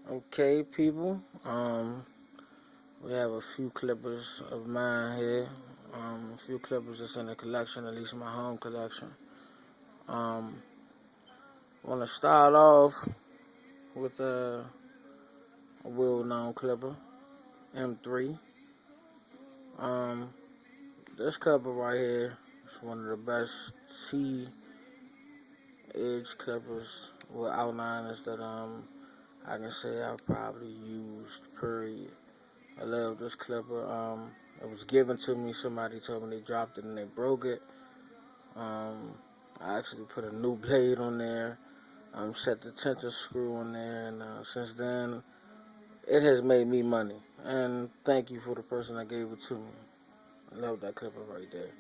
Okay, people. We have a few clippers of mine here. A few clippers that's in the collection, at least my home collection. Um, I want to start off with a well-known clipper, M3. Um, this clipper right here is one of the best T-edge clippers with outliners that I can say I've probably used. Period. I love this clipper. It was given to me. Somebody told me they dropped it and they broke it. Um, I actually put a new blade on there. Set the tension screw on there, and since then, it has made me money. And thank you for the person that gave it to me. I love that clipper right there.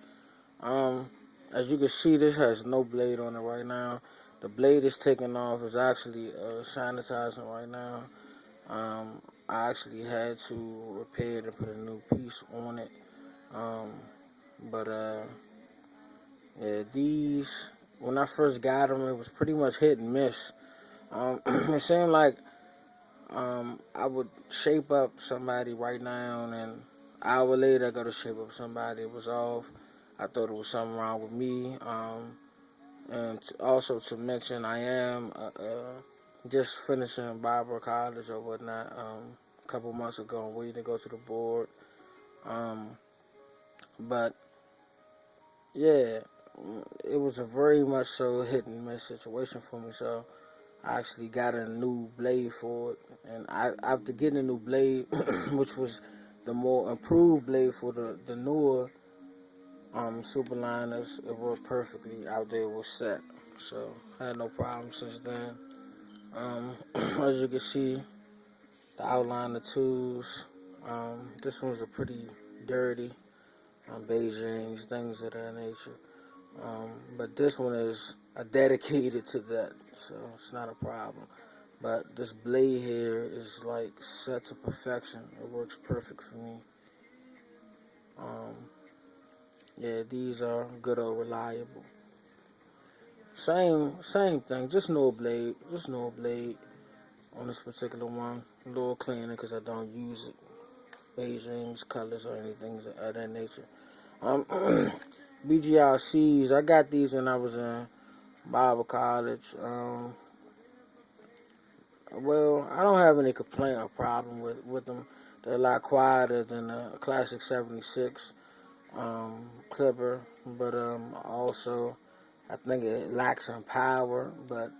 Um, as you can see, this has no blade on it right now. The blade is taken off. It's actually sanitizing right now. Um, I actually had to repair it and put a new piece on it. Um, but yeah, these when I first got them, it was pretty much hit and miss. It seemed like I would shape up somebody right now, and then an hour later I go to shape up somebody. It was off. I thought it was something wrong with me. And also to mention, I am just finishing Barber college or whatnot. A couple months ago, I'm waiting to go to the board. Um, but yeah, it was a very much so hit and miss situation for me. So I actually got a new blade for it, and after getting a new blade, which was the more improved blade for the newer superliners, it worked perfectly out there. It was set, so I had no problem since then. As you can see, the outline, the tools. This one's a pretty dirty, Beijing's, things of that nature. But this one is dedicated to that, so it's not a problem. But this blade here is like set to perfection. It works perfect for me. Um, yeah, these are good or reliable. Same thing. Just no blade on this particular one. A little cleaner because I don't use it. Beijing's colors or anything of that nature. Um, BGRCs. I got these when I was in Bible college. Well, I don't have any complaint or problem with them. They're a lot quieter than a classic 76 Clipper, but also I think it lacks some power, but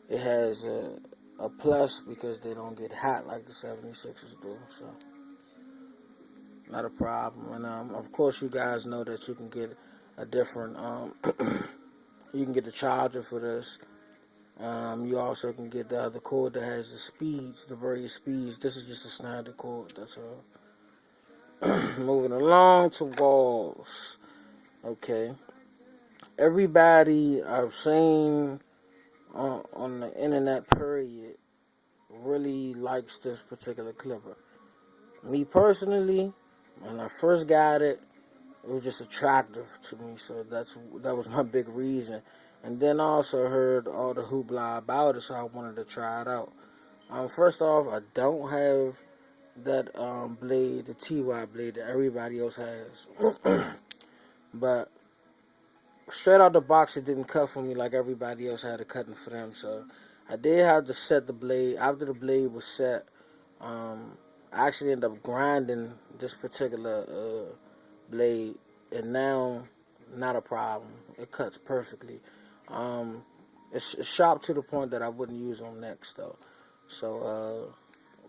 it has a plus because they don't get hot like the 76s do, so not a problem. And of course, you guys know that you can get a different, you can get the charger for this. You also can get the other cord that has the speeds, the various speeds. This is just a standard cord. That's all. Moving along to walls. Okay. Everybody I've seen on the internet, period, really likes this particular clipper. Me personally, when I first got it, it was just attractive to me. So that was my big reason. And then also heard all the hoopla about it, so I wanted to try it out. First off, I don't have that blade, the TY blade that everybody else has. But straight out the box, it didn't cut for me like everybody else had it cutting for them. So I did have to set the blade. After the blade was set, I actually ended up grinding this particular blade, and now not a problem. It cuts perfectly. Um, it's sharp to the point that I wouldn't use on next though. So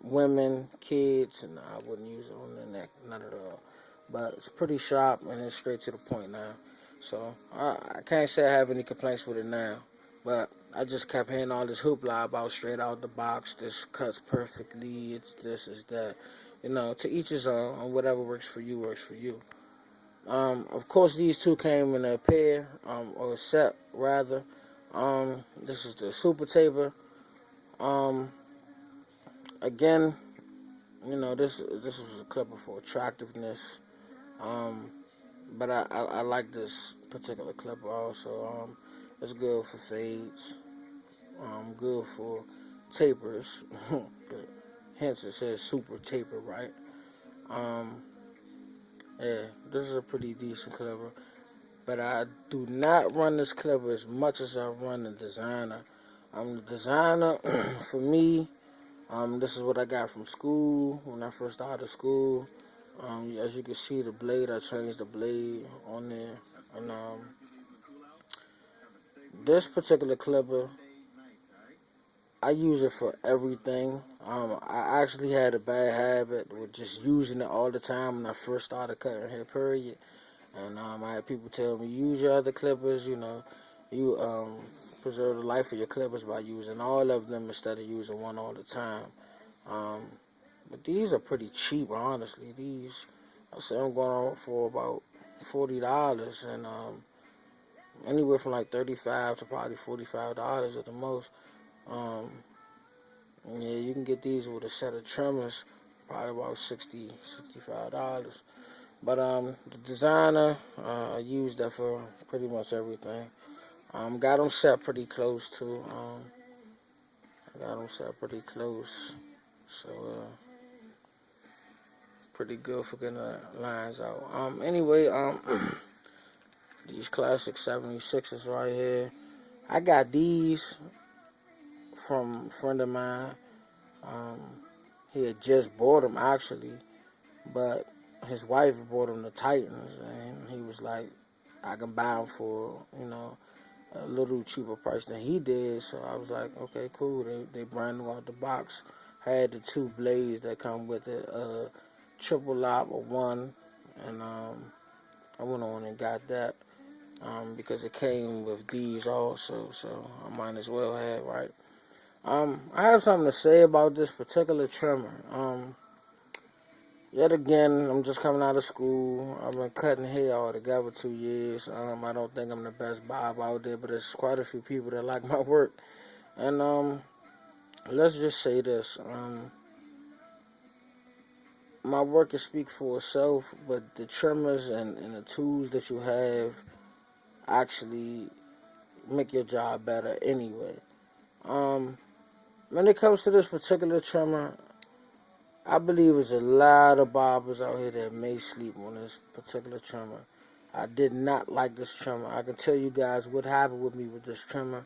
women, kids, and I wouldn't use it on the neck, none at all. But it's pretty sharp and it's straight to the point now. So I can't say I have any complaints with it now. But I just kept hearing all this hoopla about straight out the box. This cuts perfectly. It's this, is that. You know, to each his own. And whatever works for you works for you. Of course, these two came in a pair, or a set rather. This is the Super Taper. Um, Again, you know, this was a clipper for attractiveness. Um, but I like this particular clipper also. It's good for fades. Good for tapers. Hence it says super taper, right? Um, yeah, this is a pretty decent clipper. But I do not run this clipper as much as I run the designer. The designer, for me, this is what I got from school when I first started school. As you can see, the blade, I changed the blade on there. And this particular clipper, I use it for everything. I actually had a bad habit with just using it all the time when I first started cutting hair, period. And I had people tell me, use your other clippers, you preserve the life of your clippers by using all of them instead of using one all the time. Um, but these are pretty cheap, honestly. These, I say I'm going on for about $40, and anywhere from like $35 to probably $45 at the most. Um, yeah, you can get these with a set of trimmers, probably about $65. But the designer, I use that for pretty much everything. Got them set pretty close too. Got them set pretty close, so pretty good for getting the lines out. Anyway, these classic 76s right here. I got these from a friend of mine. Um, he had just bought them actually, but his wife bought him the Titans, and he was like, I can buy them for, a little cheaper price than he did. So I was like, okay, cool. They brand new out the box. Had the two blades that come with it, triple lop or one, and I went on and got that because it came with these also. So I might as well have, right? I have something to say about this particular trimmer. Yet again, I'm just coming out of school. I've been cutting hair all together 2 years. I don't think I'm the best barber out there, but there's quite a few people that like my work. And let's just say this. My work can speak for itself, but the trimmers and the tools that you have actually make your job better anyway. When it comes to this particular trimmer, I believe there's a lot of barbers out here that may sleep on this particular trimmer. I did not like this trimmer. I can tell you guys what happened with me with this trimmer.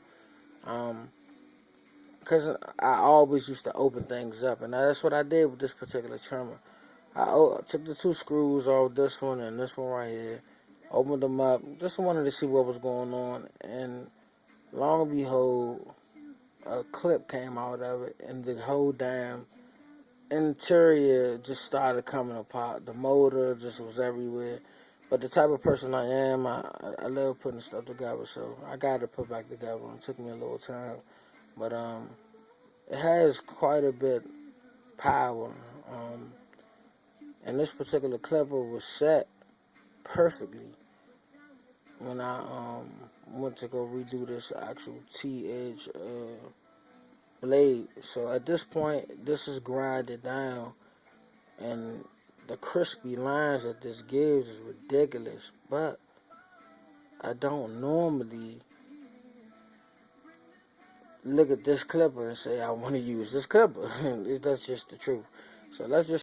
Because I always used to open things up, and that's what I did with this particular trimmer. I took the two screws off this one and this one right here, opened them up, just wanted to see what was going on, and long and behold, a clip came out of it, and the whole damn interior just started coming apart. The motor just was everywhere. But the type of person I am, I love putting stuff together, so I got to put back together. It took me a little time, but it has quite a bit power. And this particular clipper was set perfectly when I went to go redo this actual T-edge blade. So at this point, this is grinded down, and the crispy lines that this gives is ridiculous. But I don't normally look at this clipper and say I want to use this clipper. That's just the truth. So let's just